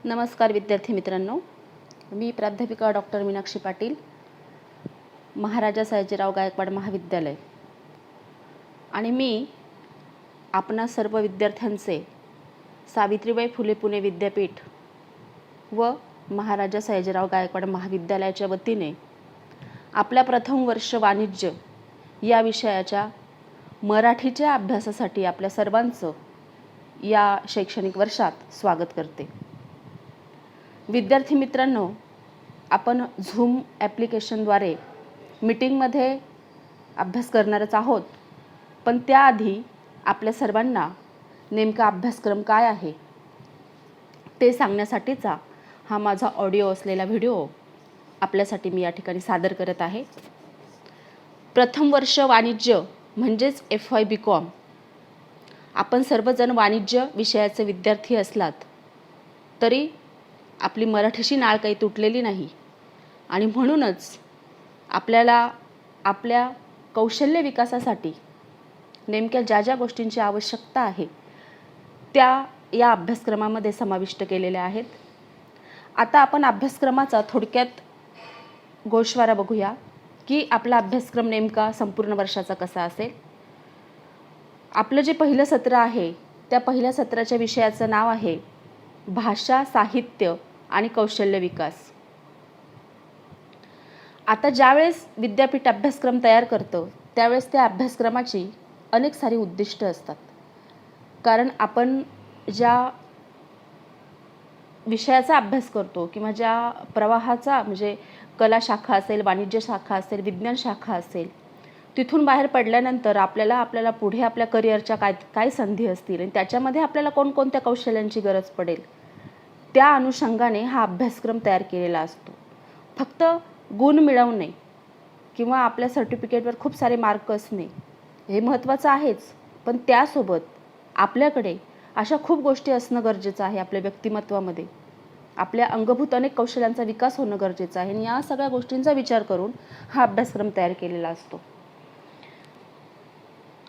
नमस्कार विद्यार्थी मित्रांनो, मी प्राध्यापिका डॉक्टर मीनाक्षी पाटील, महाराजा सयाजीराव गायकवाड महाविद्यालय आणि मी आपणा सर्व विद्यार्थ्यांचे सावित्रीबाई फुले पुणे विद्यापीठ व महाराजा सयाजीराव गायकवाड महाविद्यालयाच्या वतीने आपल्या प्रथम वर्ष वाणिज्य या विषयाच्या मराठीच्या अभ्यासासाठी आपल्या सर्वांचं या शैक्षणिक वर्षात स्वागत करते. विद्यार्थी मित्रांनो, आपण झूम ॲप्लिकेशनद्वारे मीटिंगमध्ये अभ्यास करणारच आहोत, पण त्याआधी आपल्या सर्वांना नेमका अभ्यासक्रम काय आहे ते सांगण्यासाठीचा हा माझा ऑडिओ असलेला व्हिडिओ आपल्यासाठी मी या ठिकाणी सादर करत आहे. प्रथम वर्ष वाणिज्य म्हणजेच FY BCom. आपण सर्वजण वाणिज्य विषयाचे विद्यार्थी असलात तरी आपली मराठीशी नाळ काही तुटलेली नाही आणि म्हणूनच आपल्याला आपल्या कौशल्य विकासासाठी नेमक्या ज्या गोष्टींची आवश्यकता आहे त्या या अभ्यासक्रमामध्ये समाविष्ट केलेल्या आहेत. आता आपण अभ्यासक्रमाचा थोडक्यात गोषवारा बघूया की आपला अभ्यासक्रम नेमका संपूर्ण वर्षाचा कसा असेल. आपलं जे पहिलं सत्र आहे त्या पहिल्या सत्राच्या विषयाचं नाव आहे भाषा, साहित्य आणि कौशल्य विकास. आता ज्यावेळेस विद्यापीठ अभ्यासक्रम तयार करतं त्यावेळेस त्या अभ्यासक्रमाची अनेक सारी उद्दिष्ट असतात. कारण आपण ज्या विषयाचा अभ्यास करतो किंवा ज्या प्रवाहाचा म्हणजे कला शाखा असेल, वाणिज्य शाखा असेल, विज्ञान शाखा असेल, तिथून बाहेर पडल्यानंतर आपल्याला पुढे आपल्या करिअरच्या काय संधी असतील आणि त्याच्यामध्ये आपल्याला कोणकोणत्या कौशल्यांची गरज पडेल त्या अनुषंगाने हा अभ्यासक्रम तयार केलेला असतो. फक्त गुण मिळवणे किंवा आपल्या सर्टिफिकेटवर खूप सारे मार्क असणे हे महत्त्वाचं आहेच, पण त्यासोबत आपल्याकडे अशा खूप गोष्टी असणं गरजेचं आहे. आपल्या व्यक्तिमत्वामध्ये आपल्या अंगभूत अनेक कौशल्यांचा विकास होणं गरजेचं आहे आणि या सगळ्या गोष्टींचा विचार करून हा अभ्यासक्रम तयार केलेला असतो.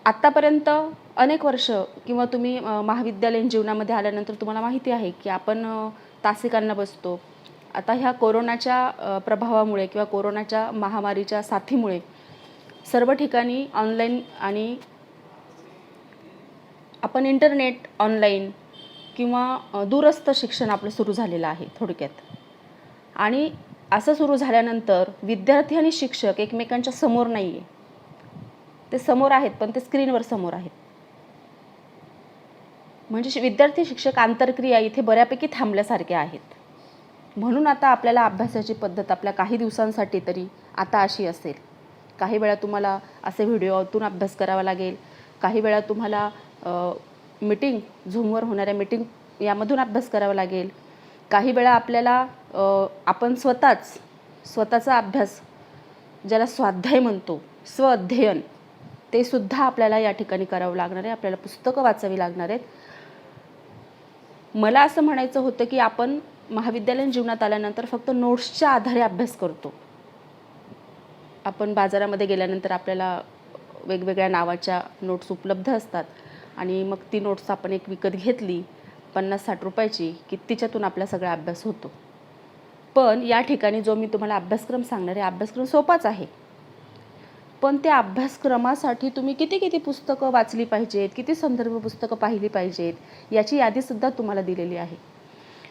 आत्तापर्यंत अनेक वर्ष किंवा तुम्ही महाविद्यालयीन जीवनामध्ये आल्यानंतर तुम्हाला माहिती आहे की आपण तासिकांना बसतो. आता ह्या कोरोनाच्या प्रभावामुळे किंवा कोरोनाच्या महामारीच्या साथीमुळे सर्व ठिकाणी ऑनलाईन आणि आपण इंटरनेट ऑनलाईन किंवा दूरस्थ शिक्षण आपलं सुरू झालेलं आहे थोडक्यात. आणि असं सुरू झाल्यानंतर विद्यार्थी आणि शिक्षक एकमेकांच्या समोर नाही आहे, ते समोर आहेत पण ते स्क्रीनवर समोर आहेत. म्हणजे विद्यार्थी शिक्षक आंतरक्रिया इथे बऱ्यापैकी थांबल्यासारख्या आहेत. म्हणून आता आपल्याला अभ्यासाची पद्धत आपल्या काही दिवसांसाठी तरी आता अशी असेल. काही वेळा तुम्हाला असे व्हिडिओतून अभ्यास करावा लागेल, काही वेळा तुम्हाला मीटिंग झूमवर होणाऱ्या मीटिंग यामधून अभ्यास करावा लागेल, काही वेळा आपल्याला आपण स्वतःचा अभ्यास ज्याला स्वाध्याय म्हणतो, स्वअध्ययन, ते सुद्धा आपल्याला या ठिकाणी करावं लागणार आहे. आपल्याला पुस्तकं वाचावी लागणार आहेत. मला असं म्हणायचं होतं की आपण महाविद्यालयीन जीवनात आल्यानंतर फक्त नोट्सच्या आधारे अभ्यास करतो. आपण बाजारामध्ये गेल्यानंतर आपल्याला वेगवेगळ्या नावाच्या नोट्स उपलब्ध असतात आणि मग ती नोट्स आपण एक विकत घेतली 50-60 रुपयाची की तिच्यातून आपला सगळा अभ्यास होतो. पण या ठिकाणी जो मी तुम्हाला अभ्यासक्रम सांगणार आहे अभ्यासक्रम सोपाच आहे, पण त्या अभ्यासक्रमासाठी तुम्ही किती पुस्तकं वाचली पाहिजेत, किती संदर्भ पुस्तकं पाहिली पाहिजेत याची यादीसुद्धा तुम्हाला दिलेली आहे.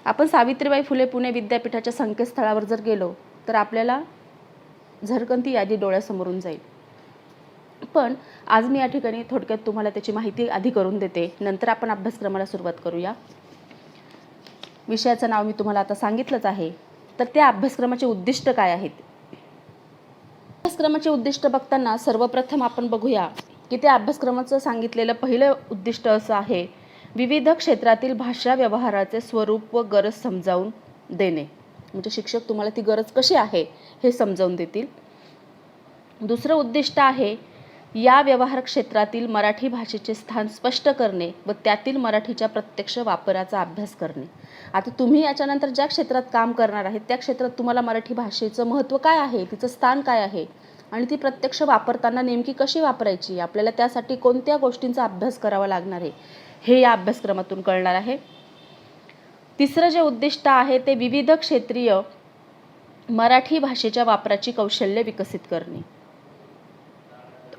आपण सावित्रीबाई फुले पुणे विद्यापीठाच्या संकेतस्थळावर जर गेलो तर आपल्याला झरकन ती यादी डोळ्यासमोरून जाईल. पण आज मी या ठिकाणी थोडक्यात तुम्हाला त्याची माहिती आधी करून देते, नंतर आपण अभ्यासक्रमाला सुरुवात करूया. विषयाचं नाव मी तुम्हाला आता सांगितलंच आहे. तर त्या अभ्यासक्रमाचे उद्दिष्ट काय आहेत. अभ्यासक्रमाचे उद्दिष्ट बघताना सर्वप्रथम आपण बघूया की त्या अभ्यासक्रमाचं सांगितलेलं पहिलं उद्दिष्ट असं आहे, विविध क्षेत्रातील भाषा व्यवहाराचे स्वरूप व गरज समजावून देणे. म्हणजे शिक्षक तुम्हाला ती गरज कशी आहे हे समजावून देतील. दुसरं उद्दिष्ट आहे, या व्यवहार क्षेत्रातील मराठी भाषेचे स्थान स्पष्ट करणे व त्यातील मराठीच्या प्रत्यक्ष वापराचा अभ्यास करणे. आता तुम्ही याच्यानंतर ज्या क्षेत्रात काम करणार आहेत त्या क्षेत्रात तुम्हाला मराठी भाषेचं महत्त्व काय आहे, तिचं स्थान काय आहे आणि ती प्रत्यक्ष वापरताना नेमकी कशी वापरायची, आपल्याला त्यासाठी कोणत्या गोष्टींचा अभ्यास करावा लागणार आहे हे या अभ्यासक्रमातून कळणार आहे. तिसरं जे उद्दिष्ट आहे ते विविध क्षेत्रीय मराठी भाषेच्या वापराची कौशल्य विकसित करणे.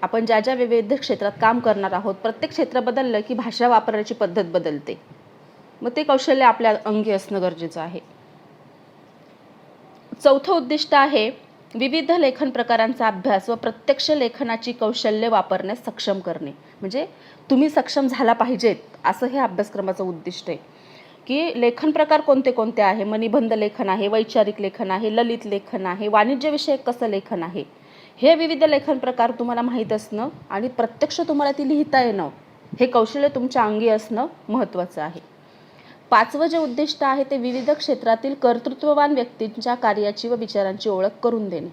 आपण ज्या ज्या विविध क्षेत्रात काम करणार आहोत, प्रत्येक क्षेत्र बदललं की भाषा वापरायची पद्धत बदलते. मग ते कौशल्य आपल्या अंगी असणं गरजेचं आहे. चौथं उद्दिष्ट आहे विविध लेखन प्रकारांचा अभ्यास व प्रत्यक्ष लेखनाची कौशल्य वापरण्यास सक्षम करणे. म्हणजे तुम्ही सक्षम झाला पाहिजेत असं हे अभ्यासक्रमाचं उद्दिष्ट आहे की लेखन प्रकार कोणते कोणते आहे. मग निबंध लेखन आहे, वैचारिक लेखन आहे, ललित लेखन आहे, वाणिज्यविषयक कसं लेखन आहे, हे विविध लेखन प्रकार तुम्हाला माहीत असणं आणि प्रत्यक्ष तुम्हाला ती लिहिता येणं, हे कौशल्य तुमच्या अंगी असणं महत्त्वाचं आहे. पाचवं जे उद्दिष्ट आहे ते विविध क्षेत्रातील कर्तृत्ववान व्यक्तींच्या कार्याची व विचारांची ओळख करून देणे.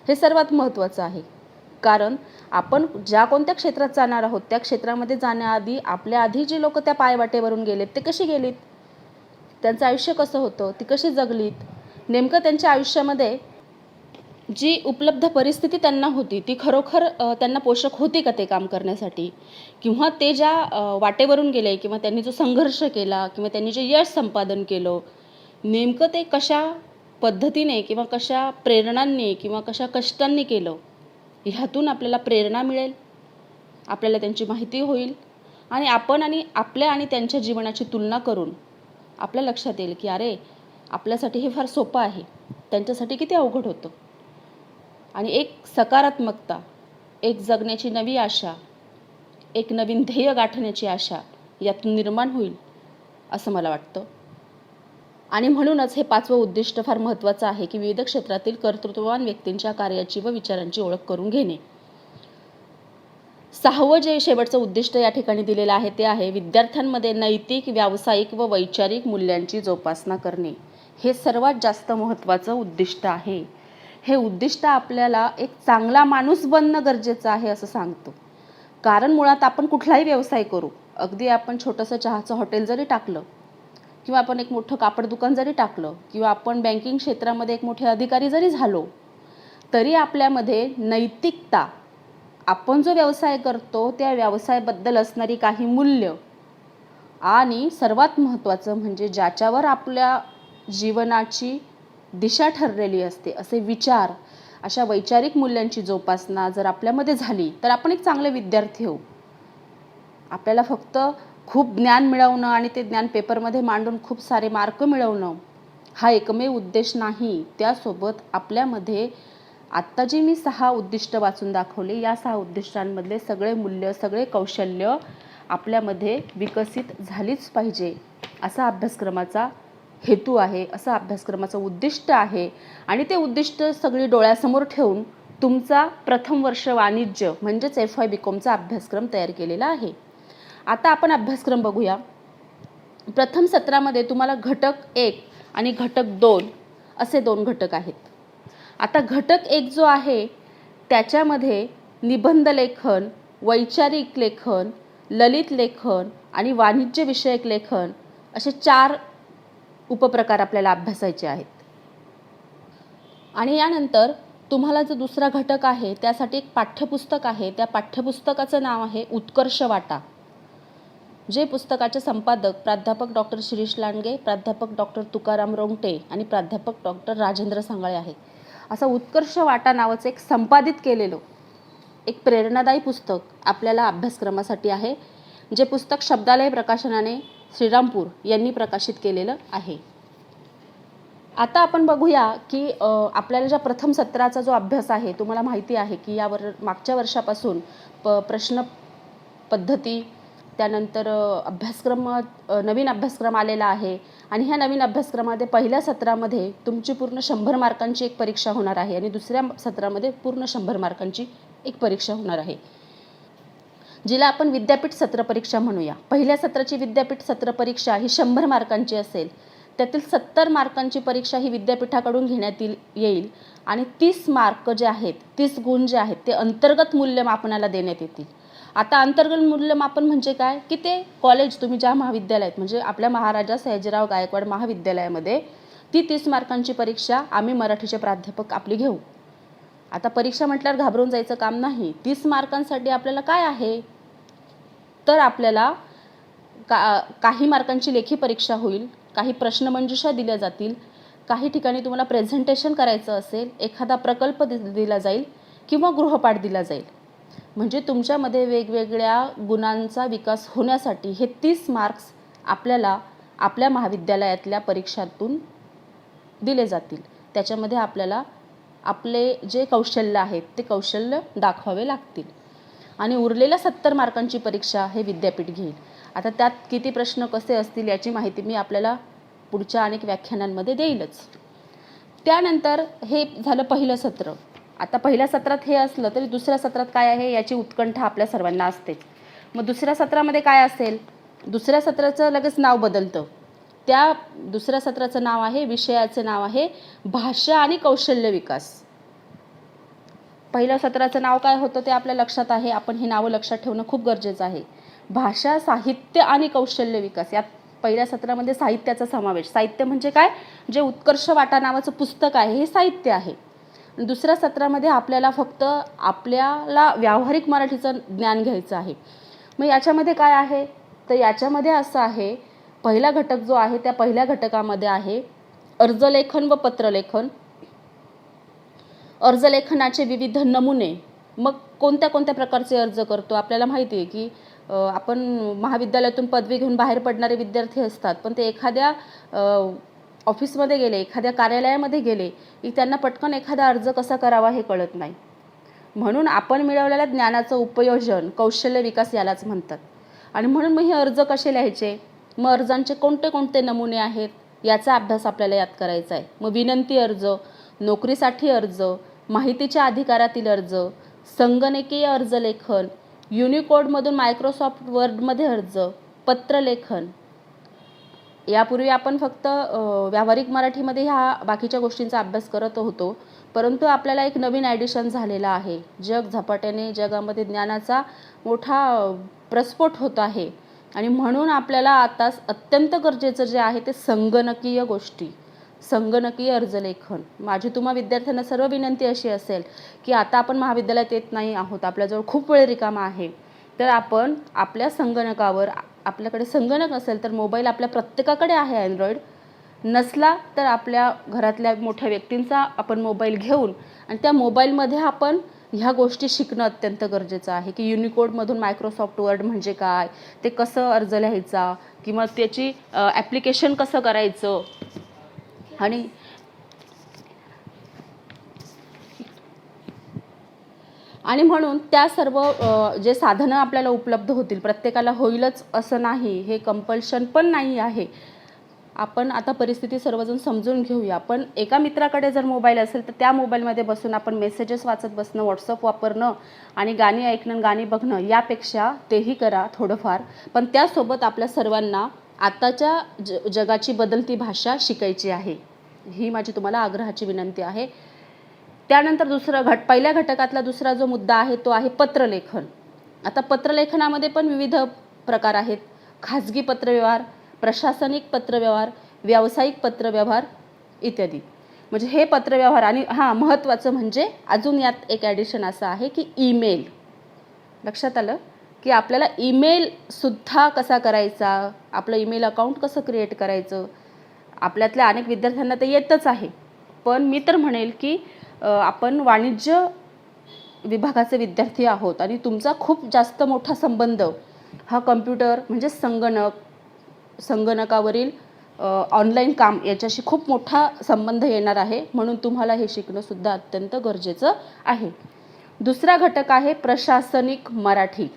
हे सर्वात महत्त्वाचं आहे. कारण आपण ज्या कोणत्या क्षेत्रात जाणार आहोत त्या क्षेत्रामध्ये जाण्याआधी आपल्या आधी जी लोक त्या पायवाटेवरून गेलेत ते कशी गेलीत, त्यांचं आयुष्य कसं होतं, ती कशी जगलीत, नेमकं त्यांच्या आयुष्यामध्ये जी उपलब्ध परिस्थिती त्यांना होती ती खरोखर त्यांना पोषक होती का ते काम करण्यासाठी, किंवा ते ज्या वाटेवरून गेले किंवा त्यांनी जो संघर्ष केला किंवा त्यांनी जे यश संपादन केलं, नेमकं ते कशा पद्धतीने किंवा कशा प्रेरणांनी किंवा कशा कष्टांनी केलं, ह्यातून आपल्याला प्रेरणा मिळेल, आपल्याला त्यांची माहिती होईल आणि आपण आणि आपल्या आणि त्यांच्या जीवनाची तुलना करून आपल्या लक्षात येईल की अरे आपल्यासाठी हे फार सोपं आहे, त्यांच्यासाठी किती अवघड होतं. आणि एक सकारात्मकता, एक जगण्याची नवी आशा, एक नवीन ध्येय गाठण्याची आशा यातून निर्माण होईल असं मला वाटतं. आणि म्हणूनच हे पाचवं उद्दिष्ट फार महत्त्वाचं आहे की विविध क्षेत्रातील कर्तृत्ववान व्यक्तींच्या कार्याची व विचारांची ओळख करून घेणे. सहावं जे शेवटचं उद्दिष्ट या ठिकाणी दिलेलं आहे ते आहे विद्यार्थ्यांमध्ये नैतिक, व्यावसायिक व वैचारिक मूल्यांची जोपासना करणे. हे सर्वात जास्त महत्त्वाचं उद्दिष्ट आहे. हे उद्दिष्ट आपल्याला एक चांगला माणूस बनणं गरजेचं आहे असं सांगतो. कारण मुळात आपण कुठलाही व्यवसाय करू, अगदी आपण छोटंसं चहाचं हॉटेल जरी टाकलं किंवा आपण एक मोठं कापड दुकान जरी टाकलं किंवा आपण बँकिंग क्षेत्रामध्ये एक मोठे अधिकारी जरी झालो, तरी आपल्यामध्ये नैतिकता, आपण जो व्यवसाय करतो त्या व्यवसायाबद्दल असणारी काही मूल्य आणि सर्वात महत्त्वाचं म्हणजे ज्याच्यावर आपल्या जीवनाची दिशा ठरलेली असते असे विचार, अशा वैचारिक मूल्यांची जोपासना जर आपल्यामध्ये झाली तर आपण एक चांगले विद्यार्थी होऊ. आपल्याला फक्त खूप ज्ञान मिळवणं आणि ते ज्ञान पेपरमध्ये मांडून खूप सारे मार्क मिळवणं हा एकमेव उद्देश नाही. त्यासोबत आपल्यामध्ये आत्ता जी मी 6 उद्दिष्ट वाचून दाखवले, या 6 उद्दिष्टांमधले सगळे मूल्य, सगळे कौशल्य आपल्यामध्ये विकसित झालीच पाहिजे असा अभ्यासक्रमाचा हेतू आहे, असं अभ्यासक्रमाचं उद्दिष्ट आहे. आणि ते उद्दिष्ट सगळी डोळ्यासमोर ठेवून तुमचा प्रथम वर्ष वाणिज्य म्हणजेच FY BComचा अभ्यासक्रम तयार केलेला आहे. आता आपण अभ्यासक्रम बघूया. प्रथम सत्रामध्ये तुम्हाला घटक 1 आणि घटक 2 असे 2 घटक आहेत. आता घटक 1 जो आहे त्याच्यामध्ये निबंध लेखन, वैचारिक लेखन, ललित लेखन आणि वाणिज्य विषयक लेखन असे 4 उपप्रकार आपल्याला अभ्यासायचे आहेत. आणि यानंतर तुम्हाला जो दुसरा घटक आहे त्यासाठी एक पाठ्यपुस्तक आहे. त्या पाठ्यपुस्तकाचं नाव आहे उत्कर्ष वाटा, जे पुस्तकाचे संपादक प्राध्यापक डॉक्टर शिरीष लांडगे, प्राध्यापक डॉक्टर तुकाराम रोंगटे आणि प्राध्यापक डॉक्टर राजेंद्र सांगळे आहे. असं उत्कर्ष वाटा नावाचं एक संपादित केलेलं एक प्रेरणादायी पुस्तक आपल्याला अभ्यासक्रमासाठी आहे, जे पुस्तक शब्दालय प्रकाशनाने श्रीरामपूर यांनी प्रकाशित केलेलं आहे. आता आपण बघूया की आपल्याला ज्या प्रथम सत्राचा जो अभ्यास आहे, तुम्हाला माहिती आहे की मागच्या वर्षापासून प्रश्न पद्धती, त्यानंतर नवीन अभ्यासक्रम आलेला आहे. आणि ह्या नवीन अभ्यासक्रमामध्ये पहिल्या सत्रामध्ये तुमची पूर्ण 100 मार्कांची एक परीक्षा होणार आहे आणि दुसऱ्या सत्रामध्ये पूर्ण 100 मार्कांची एक परीक्षा होणार आहे, जिला आपण विद्यापीठ सत्र परीक्षा म्हणूया. पहिल्या सत्राची विद्यापीठ सत्र परीक्षा ही 100 मार्कांची असेल. त्यातील 70 मार्कांची परीक्षा ही विद्यापीठाकडून घेण्यात येईल आणि 30 मार्क जे आहेत, 30 गुण जे आहेत ते अंतर्गत मूल्यमापनाला देण्यात येतील. आता अंतर्गत मूल्यमापन म्हणजे काय की ते कॉलेज तुम्ही ज्या महाविद्यालयात, म्हणजे आपल्या महाराजा सयाजीराव गायकवाड महाविद्यालयामध्ये ती 30 मार्कांची परीक्षा आम्ही मराठीचे प्राध्यापक आपली घेऊ. आता परीक्षा म्हटल्यावर घाबरून जायचं काम नाही. 30 मार्कांसाठी आपल्याला काय आहे तर आपल्याला काही मार्कांची लेखी परीक्षा होईल काही प्रश्नमंजुषा दिल्या जातील, काही ठिकाणी तुम्हाला प्रेझेंटेशन करायचं असेल, एखादा प्रकल्प दिला जाईल किंवा गृहपाठ दिला जाईल. म्हणजे तुमच्यामध्ये वेगवेगळ्या गुणांचा विकास होण्यासाठी हे 30 मार्क्स आपल्याला आपल्या महाविद्यालयातल्या परीक्षातून दिले जातील. त्याच्यामध्ये आपल्याला आपले जे कौशल्य आहेत ते कौशल्य दाखवावे लागतील आणि उरलेल्या 70 मार्कांची परीक्षा हे विद्यापीठ घेईल. आता त्यात किती प्रश्न कसे असतील याची माहिती मी आपल्याला पुढच्या अनेक व्याख्यानांमध्ये देईलच. त्यानंतर हे झालं पहिलं सत्र. आता पहिल्या सत्रात हे असलं तरी दुसऱ्या सत्रात काय आहे याची उत्कंठा आपल्या सर्वांना असतेच. मग दुसऱ्या सत्रामध्ये काय असेल? दुसऱ्या सत्राचं लगेच नाव बदलतं. त्या दुसऱ्या सत्राचं नाव आहे, विषयाचं नाव आहे भाषा आणि कौशल्य विकास. पहिल्या सत्राचं नाव काय होतं ते आपल्या लक्षात आहे. आपण ही नावं लक्षात ठेवणं खूप गरजेचं आहे. भाषा, साहित्य आणि कौशल्य विकास. यात पहिल्या सत्रामध्ये साहित्याचा समावेश. साहित्य म्हणजे काय? जे उत्कर्ष वाटा नावाचं पुस्तक आहे हे साहित्य आहे. दुसऱ्या सत्रामध्ये आपल्याला फक्त आपल्याला व्यावहारिक मराठीचं ज्ञान घ्यायचं आहे. मग याच्यामध्ये काय आहे? तर याच्यामध्ये असं आहे, पहिला घटक जो आहे त्या पहिल्या घटकामध्ये आहे अर्जलेखन व पत्रलेखन. अर्जलेखनाचे विविध नमुने. मग कोणत्या कोणत्या प्रकारचे अर्ज करतो? आपल्याला माहिती आहे की आपण महाविद्यालयातून पदवी घेऊन बाहेर पडणारे विद्यार्थी असतात, पण ते एखाद्या ऑफिसमध्ये गेले, एखाद्या कार्यालयामध्ये गेले की त्यांना पटकन एखादा अर्ज कसा करावा हे कळत नाही. म्हणून आपण मिळवलेल्या ज्ञानाचं उपयोजन कौशल्य विकास यालाच म्हणतात. आणि म्हणून मग हे अर्ज कसे लिहायचे, मग अर्जांचे कोणते कोणते नमुने आहेत याचा अभ्यास आपल्याला यात करायचा आहे. मग विनंती अर्ज, नोकरीसाठी अर्ज, माहितीच्या अधिकारातील अर्ज, संगणकीय अर्जलेखन, युनिकोडमधून मायक्रोसॉफ्ट वर्डमध्ये अर्ज, पत्रलेखन. यापूर्वी आपण फक्त व्यावहारिक मराठीमध्ये ह्या बाकीच्या गोष्टींचा अभ्यास करत होतो, परंतु आपल्याला एक नवीन ॲडिशन झालेलं आहे. जग झपाट्याने, जगामध्ये ज्ञानाचा मोठा प्रस्फोट होत आहे आणि म्हणून आपल्याला आता अत्यंत गरजेचं जे आहे ते संगणकीय गोष्टी, संगणकीय अर्जलेखन. माझी तुम्हा विद्यार्थ्यांना सर्व विनंती अशी असेल की आता आपण महाविद्यालयात येत नाही आहोत, आपल्याजवळ खूप वेळ रिकामा आहे, तर आपण आपल्या संगणकावर, आपल्याकडे संगणक असेल तर मोबाईल आपल्या प्रत्येकाकडे आहे, अँड्रॉइड नसला तर आपल्या घरातल्या मोठ्या व्यक्तींचा आपण मोबाईल घेऊन आणि त्या मोबाईलमध्ये आपण ह्या गोष्टी शिकणं अत्यंत गरजेचं आहे की युनिकोडमधून मायक्रोसॉफ्ट वर्ड म्हणजे काय, ते कसं अर्ज लिहायचा किंवा त्याची ॲप्लिकेशन कसं करायचं. आणि म्हणून त्या सर्व जे साधनं आपल्याला उपलब्ध होतील, प्रत्येकाला होईलच असं नाही, हे कंपल्शन पण नाही आहे. आपण आता परिस्थिती सर्वजण समजून घेऊया. पण एका मित्राकडे जर मोबाईल असेल तर त्या मोबाईलमध्ये बसून आपण मेसेजेस वाचत बसणं, व्हॉट्सअप वापरणं आणि गाणी ऐकणं, गाणी बघणं यापेक्षा तेही करा थोडंफार, पण त्यासोबत आपल्या सर्वांना आताच्या जगाची बदलती भाषा शिकायची आहे. ही माझी तुम्हाला आग्रहाची विनंती आहे. त्यानंतर पहिल्या घटकातला दुसरा जो मुद्दा आहे तो आहे पत्रलेखन. आता पत्रलेखनामध्ये पण विविध प्रकार आहेत. खाजगी पत्रव्यवहार, प्रशासनिक पत्रव्यवहार, व्यावसायिक पत्रव्यवहार इत्यादी. म्हणजे हे पत्रव्यवहार. आणि महत्त्वाचं म्हणजे अजून यात एक ॲडिशन असं आहे की ईमेल. लक्षात आलं की आपल्याला ईमेलसुद्धा कसा करायचा, आपलं ईमेल अकाउंट कसं क्रिएट करायचं. आपल्यातल्या अनेक विद्यार्थ्यांना ते येतच आहे, पण मी तर म्हणेल की आपण वाणिज्य विभागाचे विद्यार्थी आहोत आणि तुमचा खूप जास्त मोठा संबंध हा कम्प्युटर म्हणजे संगणकावरील ऑनलाईन काम याच्याशी खूप मोठा संबंध येणार आहे. म्हणून तुम्हाला हे शिकणं सुद्धा अत्यंत गरजेचं आहे. दुसरा घटक आहे प्रशासनिक मराठी.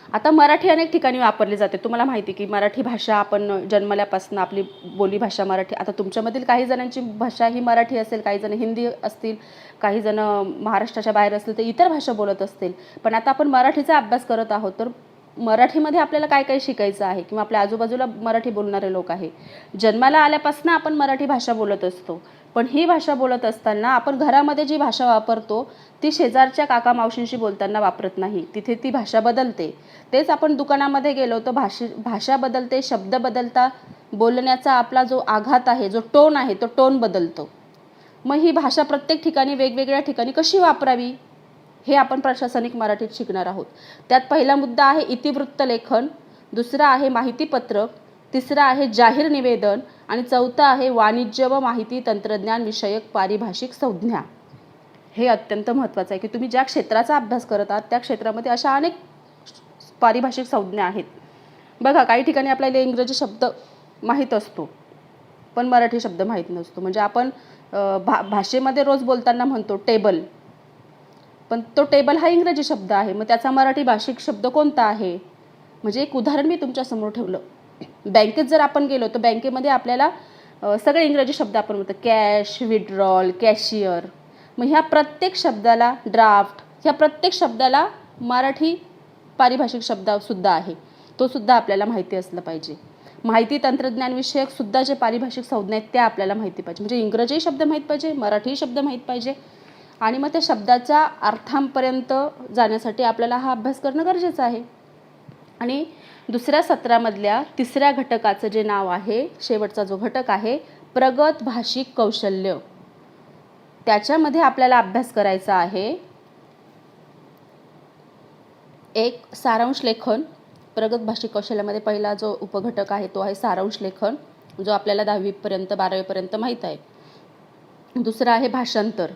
आता मराठी अनेक ठिकाणी वापरली जाते. तुम्हाला माहिती की मराठी भाषा आपण जन्मल्यापासून आपली बोलीभाषा मराठी. आता तुमच्यामधील काही जणांची भाषा ही मराठी असेल, काही जण हिंदी असतील, काही जण महाराष्ट्राच्या बाहेर असतील तर इतर भाषा बोलत असतील. पण आता आपण मराठीचा अभ्यास करत आहोत, तर मराठीमध्ये आपल्याला काय काय शिकायचं आहे किंवा आपल्या आजूबाजूला मराठी बोलणारे लोक आहे. जन्माला आल्यापासून आपण मराठी भाषा बोलत असतो, पण ही भाषा बोलत असताना आपण घरामध्ये जी भाषा वापरतो ती शेजारच्या काका मावशींशी बोलताना वापरत नाही, तिथे ती भाषा बदलते. तेच आपण दुकानामध्ये गेलो तर भाषा बदलते, शब्द बदलता, बोलण्याचा आपला जो आघात आहे, जो टोन आहे तो टोन बदलतो. मग ही भाषा प्रत्येक ठिकाणी वेगवेगळ्या ठिकाणी कशी वापरावी हे आपण प्रशासनिक मराठीत शिकणार आहोत. त्यात पहिला मुद्दा आहे इतिवृत्त लेखन, दुसरा आहे माहितीपत्रक, तिसरा आहे जाहीर निवेदन आणि चौथा आहे वाणिज्य व माहिती तंत्रज्ञान विषयक पारिभाषिक संज्ञा. हे अत्यंत महत्त्वाचं आहे की तुम्ही ज्या क्षेत्राचा अभ्यास करत आहात त्या क्षेत्रामध्ये अशा अनेक पारिभाषिक संज्ञा आहेत. बघा, काही ठिकाणी आपल्याला इंग्रजी शब्द माहीत असतो पण मराठी शब्द माहीत नसतो. म्हणजे आपण भाषेमध्ये रोज बोलताना म्हणतो टेबल, पण तो टेबल हा इंग्रजी शब्द आहे. मग त्याचा मराठी भाषिक शब्द कोणता आहे? म्हणजे एक उदाहरण मी तुमच्यासमोर ठेवलं. बँकेत जर आपण गेलो तर बँकेमध्ये आपल्याला सगळे इंग्रजी शब्द आपण म्हणतो, कॅश, विड्रॉल, कॅशियर. मग ह्या प्रत्येक शब्दाला, ड्राफ्ट, ह्या प्रत्येक शब्दाला मराठी पारिभाषिक शब्दसुद्धा आहे, तो सुद्धा आपल्याला माहिती असलं पाहिजे. माहिती तंत्रज्ञान विषयक सुद्धा जे पारिभाषिक संज्ञा आहेत त्या आपल्याला माहिती पाहिजे. म्हणजे इंग्रजी शब्द माहीत पाहिजे, मराठी शब्द माहीत पाहिजे आणि मग त्या शब्दाच्या अर्थांपर्यंत जाण्यासाठी आपल्याला हा अभ्यास करणं गरजेचं आहे. आणि दुसऱ्या सत्रामधल्या तिसऱ्या घटकाचं जे नाव आहे, शेवटचा जो घटक आहे, प्रगत भाषिक कौशल्य, त्याच्यामध्ये आपल्याला अभ्यास करायचा आहे एक सारांश लेखन. प्रगत भाषिक कौशल्यामध्ये पहिला जो उपघटक आहे तो आहे सारांश लेखन, जो आपल्याला 10वीपर्यंत 12वीपर्यंत माहीत आहे. दुसरा आहे भाषांतर.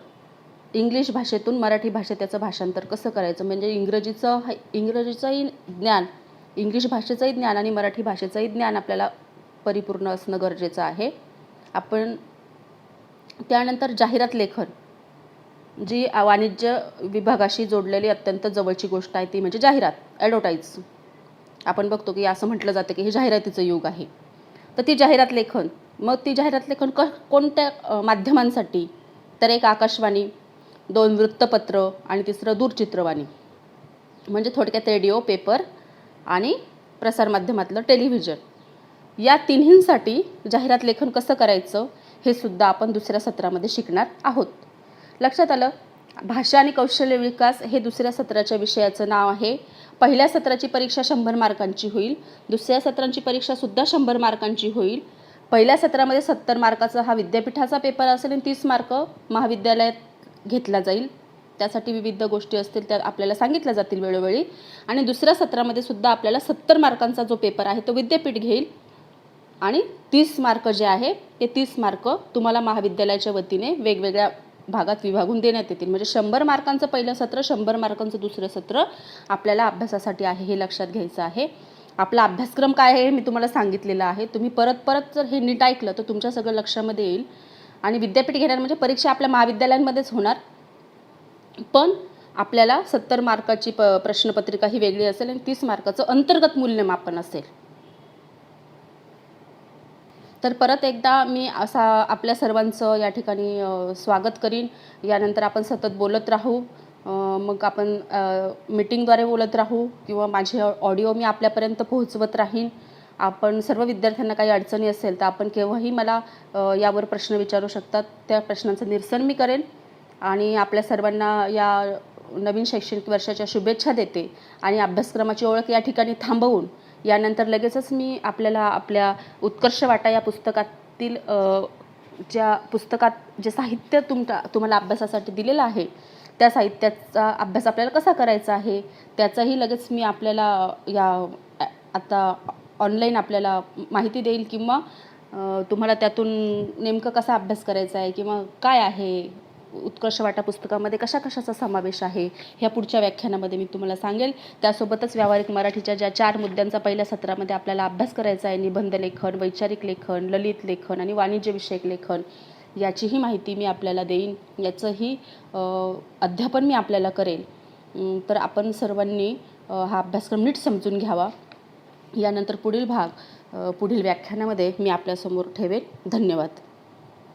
इंग्लिश भाषेतून मराठी भाषेत त्याचं भाषांतर कसं करायचं, म्हणजे इंग्रजीचंही ज्ञान, इंग्लिश भाषेचंही ज्ञान आणि मराठी भाषेचंही ज्ञान आपल्याला परिपूर्ण असणं गरजेचं आहे. आपण त्यानंतर जाहिरात लेखन, जी वाणिज्य विभागाशी जोडलेली अत्यंत जवळची गोष्ट आहे ती म्हणजे जाहिरात, ॲडव्हर्टाईज. आपण बघतो की असं म्हटलं जातं की हे जाहिरातीचं युग आहे. तर ती जाहिरात लेखन, मग ती जाहिरात लेखन कोणत्या माध्यमांसाठी, तर एक आकाशवाणी, 2 वृत्तपत्र आणि तिसरं दूरचित्रवाणी. म्हणजे थोडक्यात रेडिओ, पेपर आणि प्रसारमाध्यमातलं टेलिव्हिजन. या तिन्हींसाठी जाहिरात लेखन कसं करायचं हे सुद्धा आपण दुसऱ्या सत्रामध्ये शिकणार आहोत. लक्षात आलं? भाषा आणि कौशल्य विकास हे दुसऱ्या सत्राच्या विषयाचं नाव आहे. पहिल्या सत्राची परीक्षा 100 मार्कांची होईल, दुसऱ्या सत्रांची परीक्षासुद्धा 100 मार्कांची होईल. पहिल्या सत्रामध्ये 70 मार्काचा हा विद्यापीठाचा पेपर असेल आणि 30 मार्क महाविद्यालयात घेतला जाईल. त्यासाठी विविध गोष्टी असतील त्या आपल्याला सांगितल्या जातील वेळोवेळी. आणि दुसऱ्या सत्रामध्ये सुद्धा आपल्याला 70 मार्कांचा जो पेपर आहे तो विद्यापीठ घेईल आणि 30 मार्क जे आहे ते 30 मार्क तुम्हाला महाविद्यालयाच्या वतीने वेगवेगळ्या भागात विभागून देण्यात येतील. म्हणजे 100 मार्कांचं पहिलं सत्र, 100 मार्कांचं दुसरं सत्र आपल्याला अभ्यासासाठी आहे, हे लक्षात घ्यायचं आहे. आपला अभ्यासक्रम काय आहे मी तुम्हाला सांगितलेलं आहे. तुम्ही परत जर हे नीट ऐकलं तर तुमच्या सगळं लक्षामध्ये येईल. आणि विद्यापीठ घेणार म्हणजे परीक्षा आपल्या महाविद्यालयांमध्येच होणार, पण आपल्याला 70 मार्काची प्रश्नपत्रिका ही वेगळी असेल आणि 30 मार्काचं अंतर्गत मूल्यमापन असेल. तर परत एकदा मी असा आपल्या सर्वांचं या ठिकाणी स्वागत करीन. यानंतर आपण सतत बोलत राहू, मग आपण मीटिंगद्वारे बोलत राहू किंवा माझे ऑडिओ मी आपल्यापर्यंत पोहोचवत राहीन. आपण सर्व विद्यार्थ्यांना काही अडचणी असेल तर आपण केव्हाही मला यावर प्रश्न विचारू शकतात. त्या प्रश्नांचं निरसन मी करेन आणि आपल्या सर्वांना या नवीन शैक्षणिक वर्षाच्या शुभेच्छा देते. आणि अभ्यासक्रमाची ओळख या ठिकाणी थांबवून यानंतर लगेचच मी आपल्याला आपल्या उत्कर्ष वाटा या पुस्तकातील ज्या पुस्तकात जे साहित्य तुम्हाला अभ्यासासाठी दिलेलं आहे त्या साहित्याचा अभ्यास आपल्याला कसा करायचा आहे त्याचाही लगेच मी आपल्याला आता ऑनलाईन आपल्याला माहिती देईल किंवा तुम्हाला त्यातून नेमकं कसा अभ्यास करायचा आहे किंवा काय आहे उत्कर्ष वाटा पुस्तकामध्ये कशाचा समावेश आहे ह्या पुढच्या व्याख्यानामध्ये मी तुम्हाला सांगेल. त्यासोबतच व्यावहारिक मराठीच्या ज्या 4 मुद्द्यांचा पहिल्या सत्रामध्ये आपल्याला अभ्यास करायचा आहे, निबंध लेखन, वैचारिक लेखन, ललित लेखन आणि वाणिज्य विषयक लेखन, याचीही माहिती मी आपल्याला देईन, याचंही अध्यापन मी आपल्याला करेल. तर आपण सर्वांनी हा अभ्यासक्रम नीट समजून घ्यावा. यानंतर पुढील भाग पुढील व्याख्यानामध्ये मी आपल्यासमोर ठेवेन. धन्यवाद.